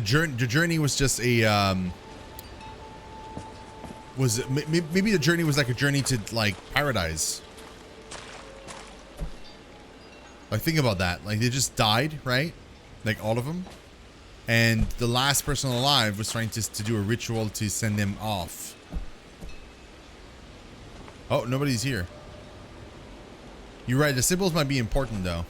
journey was just a maybe the journey was like a journey to like paradise. Like think about that. Like they just died, right? Like all of them, and the last person alive was trying to do a ritual to send them off. Oh, nobody's here. You're right. The symbols might be important though.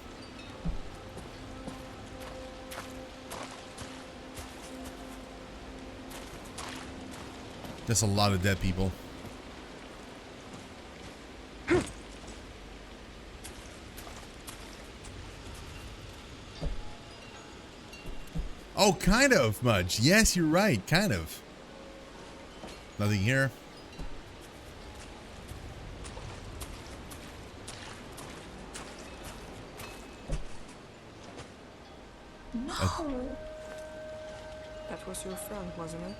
That's a lot of dead people. Oh, kind of, Mudge. Yes, you're right. Kind of. Nothing here. No. That was your friend, wasn't it?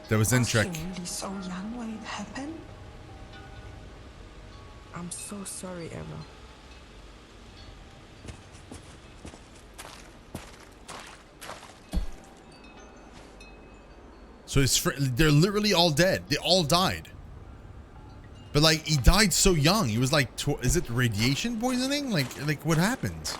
That was Zentrek. Was he really so young when it happened? I'm so sorry, Eva. So they're literally all dead. They all died. But like he died so young. He was like, is it radiation poisoning? Like what happened?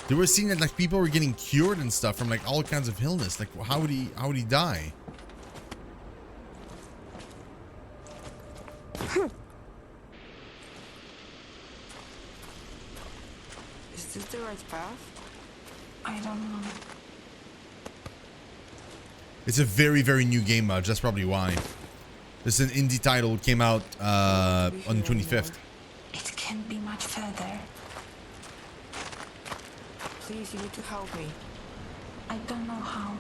They were seeing that like people were getting cured and stuff from like all kinds of illness. Like how would he die? Is this the right path? I don't know. It's a very, very new game, Mudge. That's probably why. This is an indie title. It came out on the 25th. It can't be much further. Please, you need to help me. I don't know how.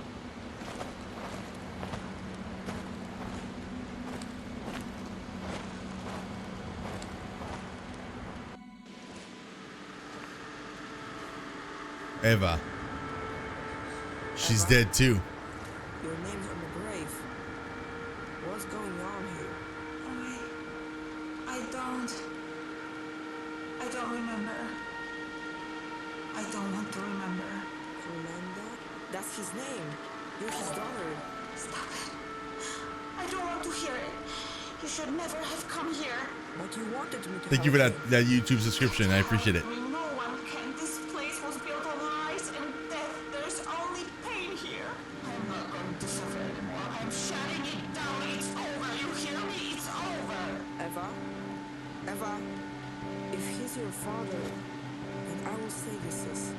Eva. She's dead too. Your name's on the grave. What's going on here? I don't remember. I don't want to remember. Fernanda? That's his name. You're his daughter. Stop it. I don't want to hear it. You should never have come here. But you wanted me to Thank you for that YouTube subscription. I appreciate it. No one can. This place was built on lies and death. There's only pain here. I'm not going to suffer anymore. I'm shutting it down. It's over. You hear me? It's over. Eva, if he's your father, then I will say this is,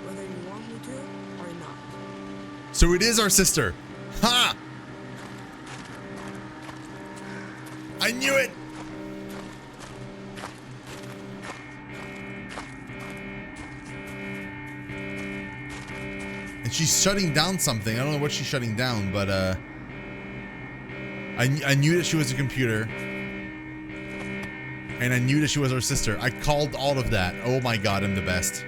whether you want me to or not. So it is our sister. Ha! I knew it. And she's shutting down something. I don't know what she's shutting down, but I knew that she was a computer. And I knew that she was our sister. I called all of that. Oh my god, I'm the best.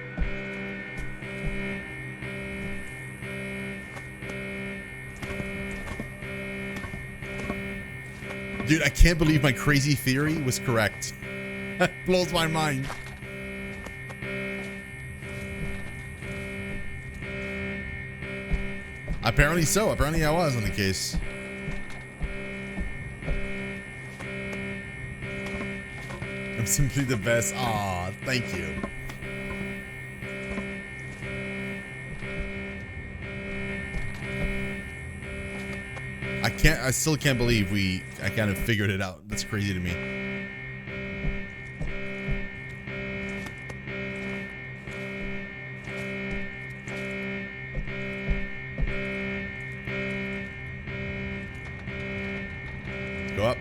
Dude, I can't believe my crazy theory was correct. That blows my mind. Apparently so. Apparently I was on the case. I'm simply the best. Aw, thank you. I still can't believe I kind of figured it out. That's crazy to me. Go up.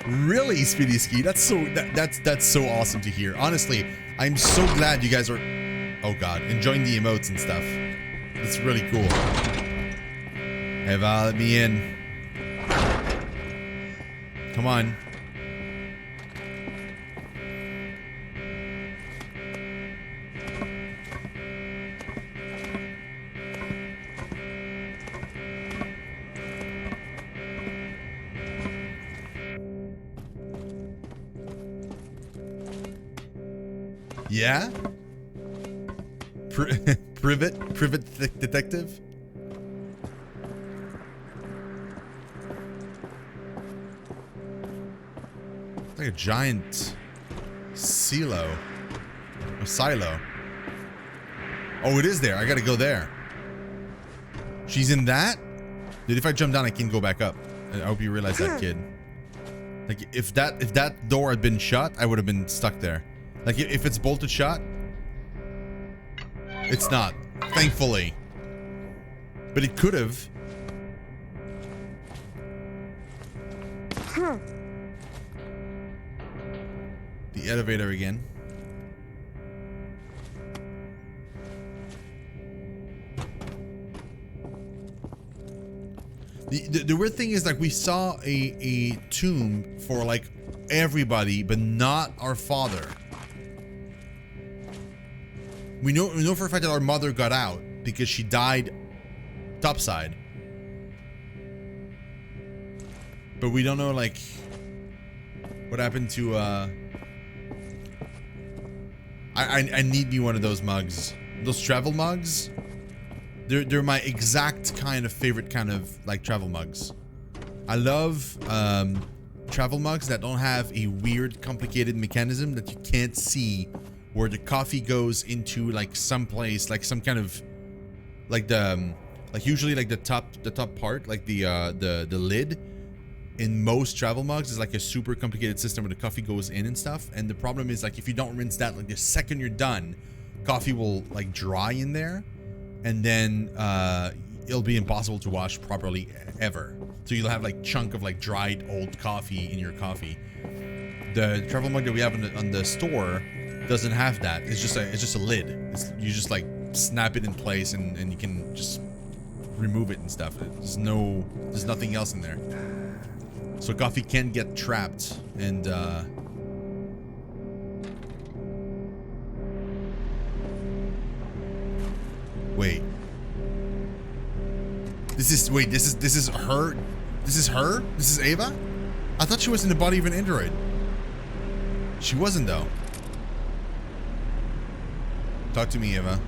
Really, Speedy Ski? That's so awesome to hear. Honestly, I'm so glad you guys are, oh god, enjoying the emotes and stuff. That's really cool. Eva, let me in. Come on. Yeah? Privet detective? It's like a giant silo. A silo. Oh, it is there. I gotta go there. She's in that? Dude, if I jump down, I can go back up. I hope you realize that, kid. Like, if that door had been shut, I would have been stuck there. Like, if it's bolted shut, it's not. Thankfully. But it could have. The elevator again. The weird thing is, like, we saw a tomb for, like, everybody, but not our father. We know for a fact that our mother got out because she died topside. But we don't know, like, what happened to, I need me one of those mugs. Those travel mugs. They're my exact kind of favorite kind of, like, travel mugs. I love travel mugs that don't have a weird, complicated mechanism that you can't see, where the coffee goes into, like, some place, like some kind of, like, the like, usually, like, the top part, like the lid in most travel mugs is like a super complicated system where the coffee goes in and stuff. And the problem is, like, if you don't rinse that, like, the second you're done, coffee will, like, dry in there. And then it'll be impossible to wash properly ever. So you'll have, like, chunk of, like, dried old coffee in your coffee. The travel mug that we have on the store doesn't have that. It's just a lid. You just, like, snap it in place and you can just remove it and stuff. There's nothing else in there. So coffee can get trapped and wait. This is her? This is her? This is Ava? I thought she was in the body of an android. She wasn't, though. Talk to me, Ava.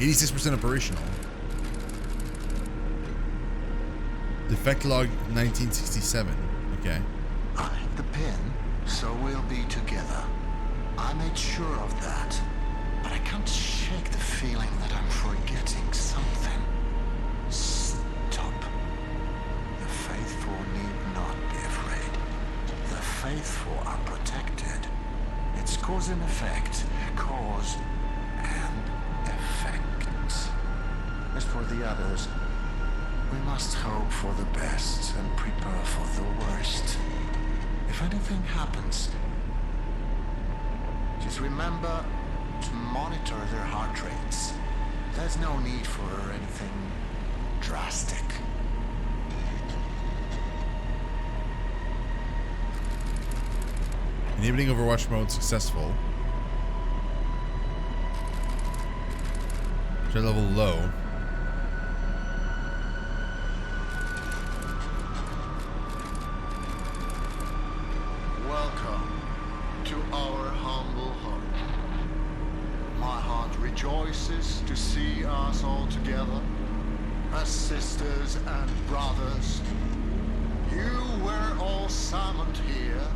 %, operational. Defect log 1967. Okay. I hit the pin, so we'll be together. I made sure of that. But I can't shake the feeling that I'm forgetting something. Stop. The faithful need not be afraid. The faithful are protected. It's cause and effect. Cause and effect. As for the others, we must hope for the best and prepare for the worst. If anything happens, just remember to monitor their heart rates. There's no need for anything drastic. Enabling Overwatch mode successful. Threat level low. Welcome to our humble home. My heart rejoices to see us all together as sisters and brothers. You were all summoned here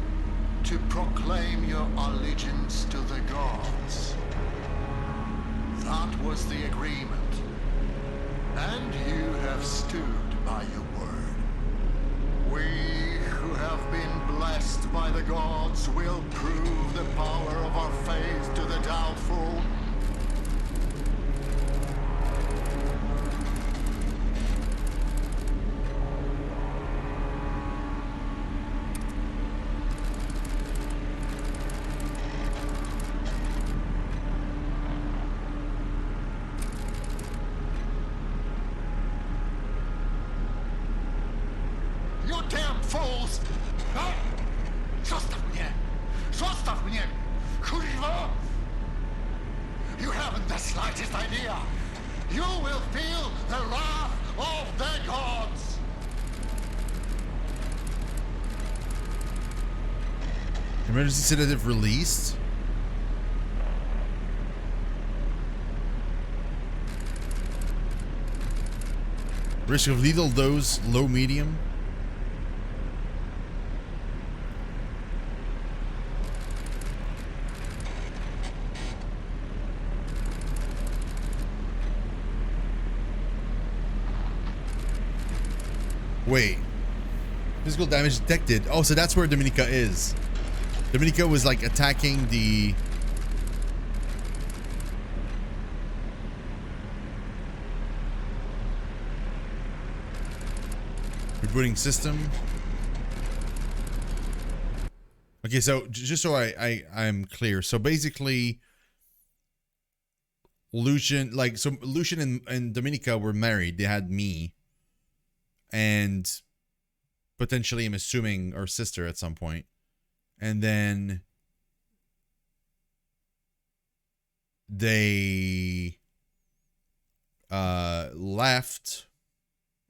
to proclaim your allegiance to the gods. That was the agreement. And you have stood by your word. We who have been blessed by the gods will prove the power of our faith to the doubtful. You damn fools! No! Zostaw mnie! Zostaw mnie! slightest idea, you will feel the wrath of the gods! Emergency sedative released. Risk of lethal dose, low, medium. Wait. Physical damage detected. Oh, so that's where Dominica is. Dominica was like attacking the... rebooting system. Okay, so just so I'm clear. So basically, Lucian, like, so Lucian and Dominica were married. They had me. And potentially, I'm assuming, our sister at some point. And then they left.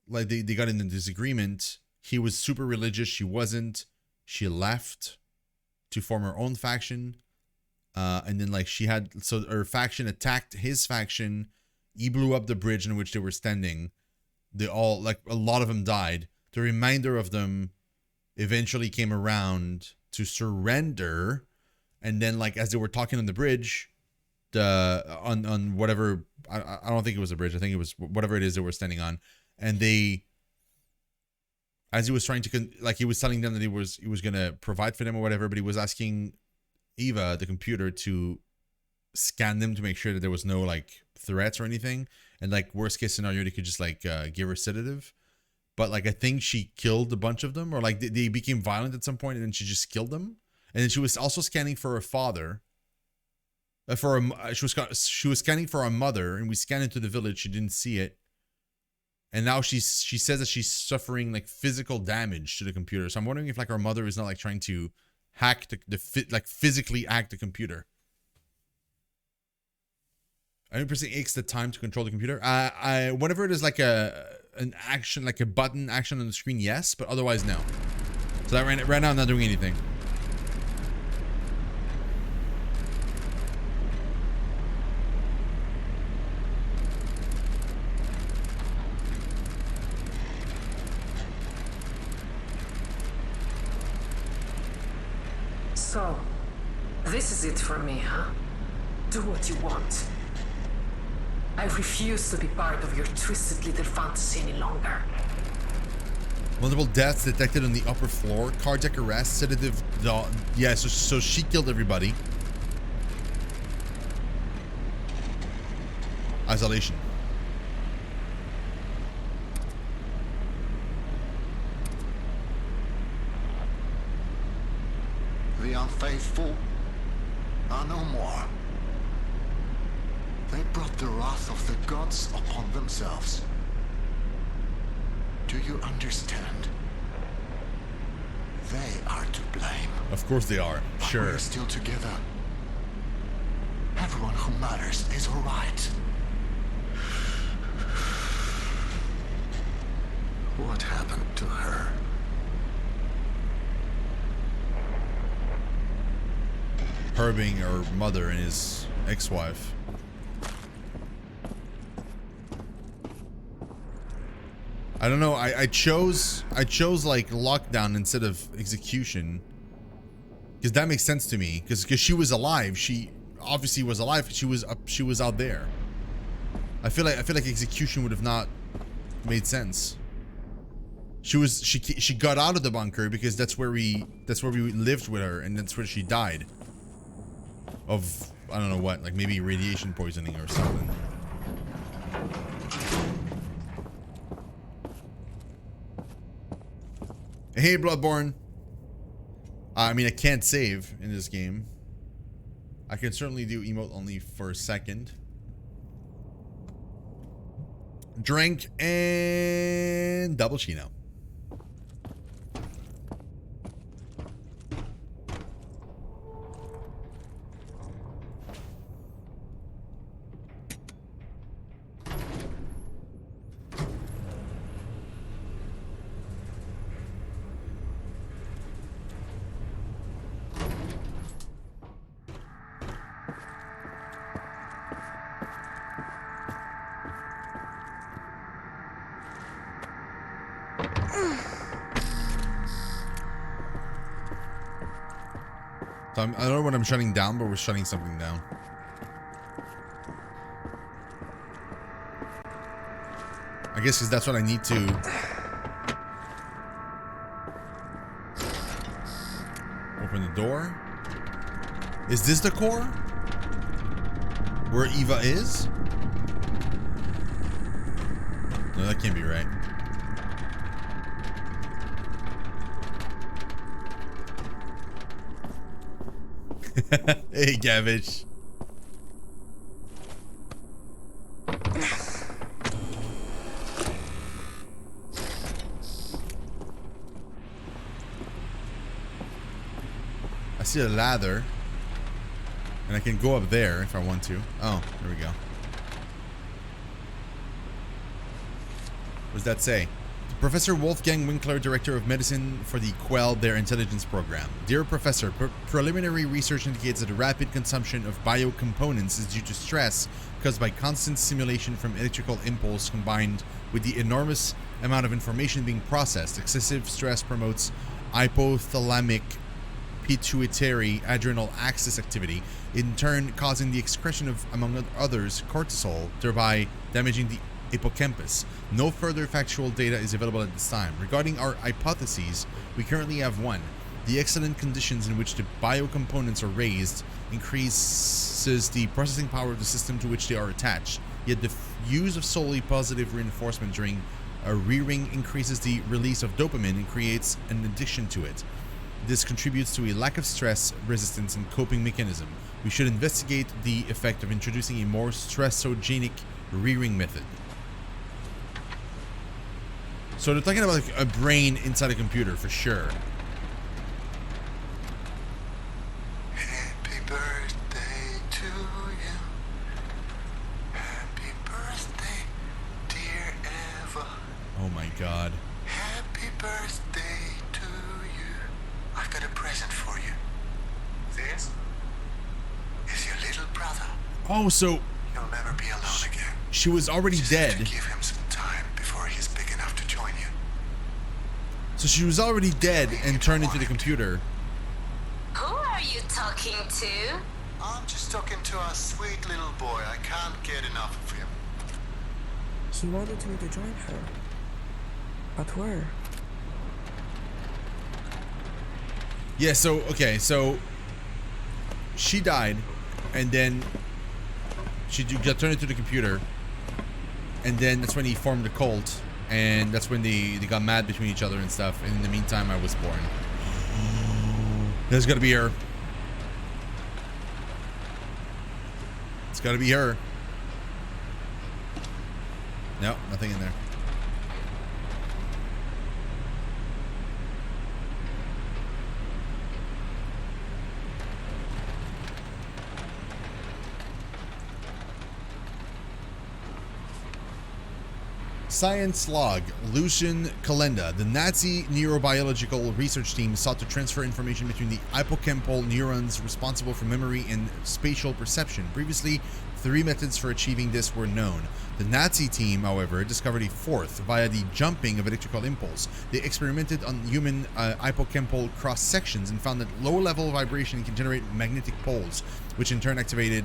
Like, they got in a disagreement. He was super religious. She wasn't. She left to form her own faction. And then, like, she had... So her faction attacked his faction. He blew up the bridge in which they were standing. They all, like, a lot of them died. The remainder of them eventually came around to surrender. And then, like, as they were talking on the bridge, on whatever... I don't think it was a bridge. I think it was whatever it is they were standing on. And they... As he was trying to... Like, he was telling them that he was going to provide for them or whatever, but he was asking Eva, the computer, to scan them to make sure that there was no, like, threats or anything. And, like, worst case scenario, they could just, like, give her sedative. But, like, I think she killed a bunch of them, or, like, they became violent at some point, and then she just killed them. And then she was also scanning for her father. She was scanning for her mother, and we scanned into the village. She didn't see it. And now she says that she's suffering, like, physical damage to the computer. So I'm wondering if, like, her mother is not, like, trying to hack like, physically hack the computer. Are you pressing X the time to control the computer? Whenever it is like an action, like a button action on the screen, yes, but otherwise no. So that right now I'm not doing anything. So, this is it for me, huh? Do what you want. I refuse to be part of your twisted little fantasy any longer. Multiple deaths detected on the upper floor. Cardiac arrest. Sedative. Yeah, so she killed everybody. Isolation. The unfaithful are no more. They brought the wrath of the gods upon themselves. Do you understand? They are to blame. Of course they are. But Sure. we're still together. Everyone who matters is all right. What happened to her? Her being her mother and his ex-wife. I don't know. I chose like lockdown instead of execution, because that makes sense to me. Because she was alive. She obviously was alive. She was out there. I feel like execution would have not made sense. She got out of the bunker because that's where we lived with her, and that's where she died of, I don't know what, like maybe radiation poisoning or something. Hey, Bloodborne. I mean, I can't save in this game. I can certainly do emote only for a second. Drink and double Chino. So I don't know what I'm shutting down, but we're shutting something down. I guess because that's what I need to. Open the door. Is this the core? Where Eva is? No, that can't be right. Hey, Gavish. I see a ladder. And I can go up there if I want to. Oh, there we go. What does that say? Professor Wolfgang Winkler, Director of Medicine for the Quell, their intelligence program. Dear Professor, preliminary research indicates that the rapid consumption of biocomponents is due to stress caused by constant stimulation from electrical impulse combined with the enormous amount of information being processed. Excessive stress promotes hypothalamic pituitary adrenal axis activity, in turn causing the excretion of, among others, cortisol, thereby damaging the hippocampus. No further factual data is available at this time. Regarding our hypotheses, we currently have one. The excellent conditions in which the biocomponents are raised increases the processing power of the system to which they are attached. Yet the use of solely positive reinforcement during a rearing increases the release of dopamine and creates an addiction to it. This contributes to a lack of stress resistance and coping mechanism. We should investigate the effect of introducing a more stressogenic rearing method. So they're talking about like a brain inside a computer for sure. Happy birthday to you. Happy birthday, dear Eva. Oh my god. Happy birthday to you. I've got a present for you. This is your little brother. Oh, so You'll never be alone again. she was already Just dead. have to give him some time before he's big enough to join you. So she was already dead and turned into the computer. Who are you talking to? I'm just talking to our sweet little boy. I can't get enough of him. He wanted me to join her. But where? Yeah, so, okay, so she died, and then she got turned into the computer, and then that's when he formed a cult, and that's when they got mad between each other and stuff, and in the meantime, I was born. There's gotta be her. It's gotta be her. Nope, nothing in there. Science log. Lucian Kalenda. The Nazi neurobiological research team sought to transfer information between the hippocampal neurons responsible for memory and spatial perception. Previously, 3 methods for achieving this were known. The Nazi team, however, discovered a fourth via the jumping of electrical impulse. They experimented on human hippocampal cross-sections and found that low-level vibration can generate magnetic poles, which in turn activated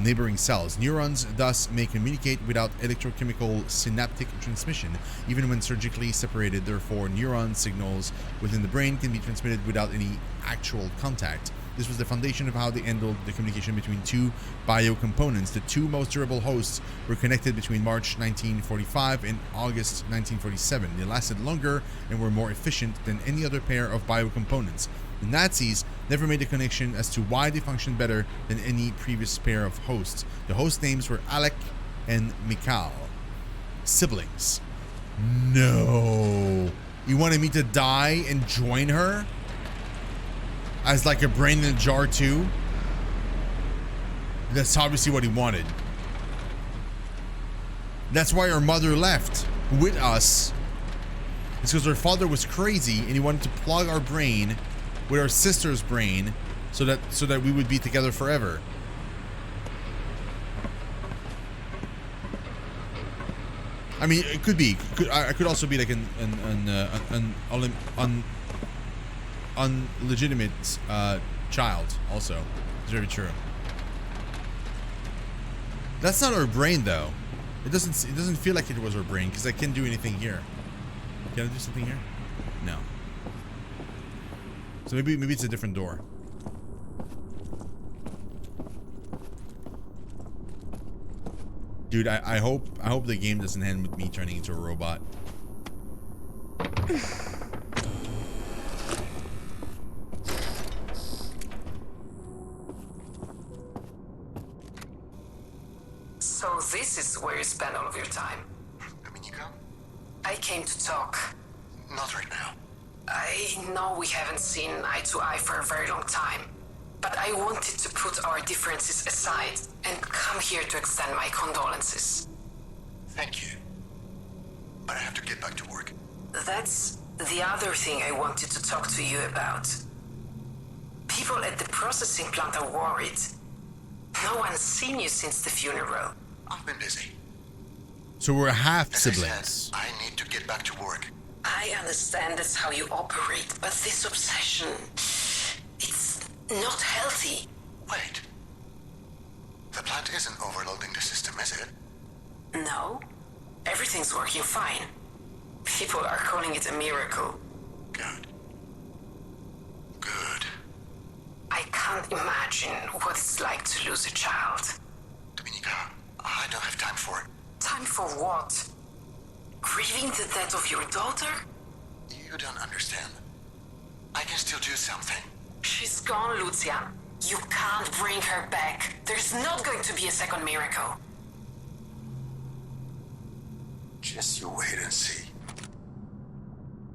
neighboring cells. Neurons thus may communicate without electrochemical synaptic transmission, even when surgically separated. Therefore, neuron signals within the brain can be transmitted without any actual contact. This was the foundation of how they handled the communication between 2 biocomponents. The 2 most durable hosts were connected between March 1945 and August 1947. They lasted longer and were more efficient than any other pair of biocomponents. The Nazis never made a connection as to why they functioned better than any previous pair of hosts. The host names were Alec and Mikhail. Siblings. No. You wanted me to die and join her? As like a brain in a jar too? That's obviously what he wanted. That's why our mother left with us. It's because her father was crazy and he wanted to plug our brain with our sister's brain so that we would be together forever. I mean, it could be. I could also be like an unlegitimate child. Also, it's very true. That's not her brain though. It doesn't feel like it was her brain because I can't do anything here. Can I do something here? No. So maybe it's a different door. Dude, I hope the game doesn't end with me turning into a robot. So this is where you spend all of your time. Dominica? I came to talk. Not right now. I know we haven't seen eye to eye for a very long time, but I wanted to put our differences aside and come here to extend my condolences. Thank you. But I have to get back to work. That's the other thing I wanted to talk to you about. People at the processing plant are worried. No one's seen you since the funeral. I've been busy. So we're half As I siblings. said, I need to get back to work. I understand that's how you operate, but this obsession, it's not healthy. Wait. The plant isn't overloading the system, is it? No, everything's working fine. People are calling it a miracle. Good. Good. I can't imagine what it's like to lose a child. Dominica, I don't have time for it. Time for what? Grieving the death of your daughter? You don't understand. I can still do something. She's gone, Lucian. You can't bring her back. There's not going to be a second miracle. Just you wait and see.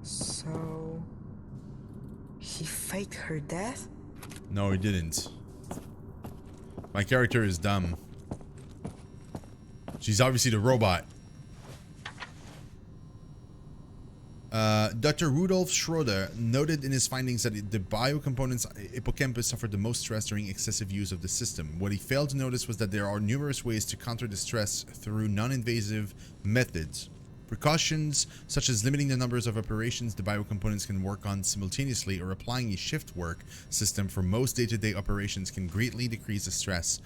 So... he faked her death? No, he didn't. My character is dumb. She's obviously the robot. Dr. Rudolf Schroeder noted in his findings that the biocomponent's hippocampus suffered the most stress during excessive use of the system. What he failed to notice was that there are numerous ways to counter the stress through non-invasive methods. Precautions such as limiting the numbers of operations the biocomponents can work on simultaneously or applying a shift work system for most day-to-day operations can greatly decrease the stress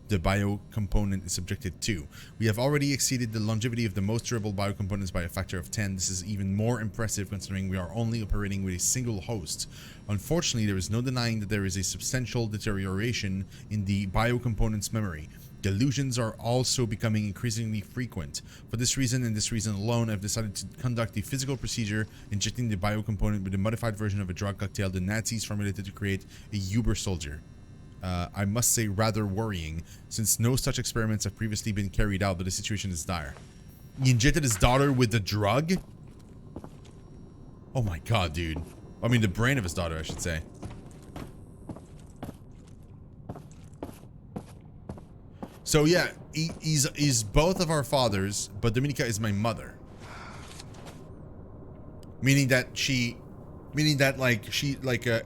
the biocomponent is subjected to. We have already exceeded the longevity of the most durable biocomponents by a factor of 10. This is even more impressive considering we are only operating with a single host. Unfortunately, there is no denying that there is a substantial deterioration in the biocomponent's memory. Delusions are also becoming increasingly frequent. For this reason and this reason alone, I've decided to conduct a physical procedure injecting the biocomponent with a modified version of a drug cocktail the Nazis formulated to create a Uber soldier. I must say rather worrying, since no such experiments have previously been carried out, but the situation is dire. He injected his daughter with the drug? Oh my god, dude. I mean, the brain of his daughter, I should say. So yeah, he's both of our fathers, but Dominica is my mother. Meaning that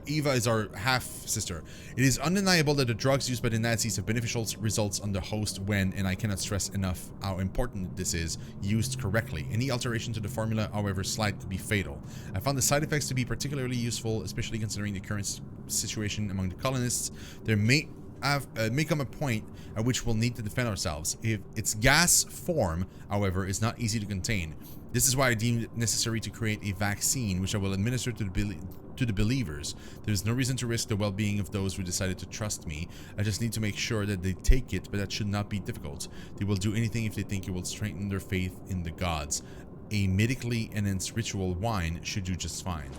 Eva is our half sister. It is undeniable that the drugs used by the Nazis have beneficial results on the host when, and I cannot stress enough how important this is, used correctly. Any alteration to the formula, however slight, could be fatal. I found the side effects to be particularly useful, especially considering the current situation among the colonists. There may come a point at which we'll need to defend ourselves. If its gas form, however, is not easy to contain. This is why I deemed it necessary to create a vaccine, which I will administer to the believers. There's no reason to risk the well-being of those who decided to trust me. I just need to make sure that they take it, but that should not be difficult. They will do anything if they think it will strengthen their faith in the gods. A medically enhanced ritual wine should do just fine.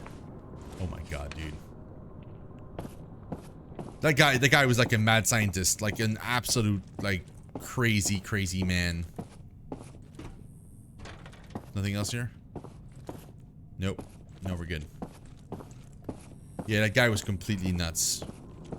Oh my god, dude. That guy was like a mad scientist, like an absolute, like, crazy man. Nothing else here? Nope. No, we're good. Yeah, that guy was completely nuts.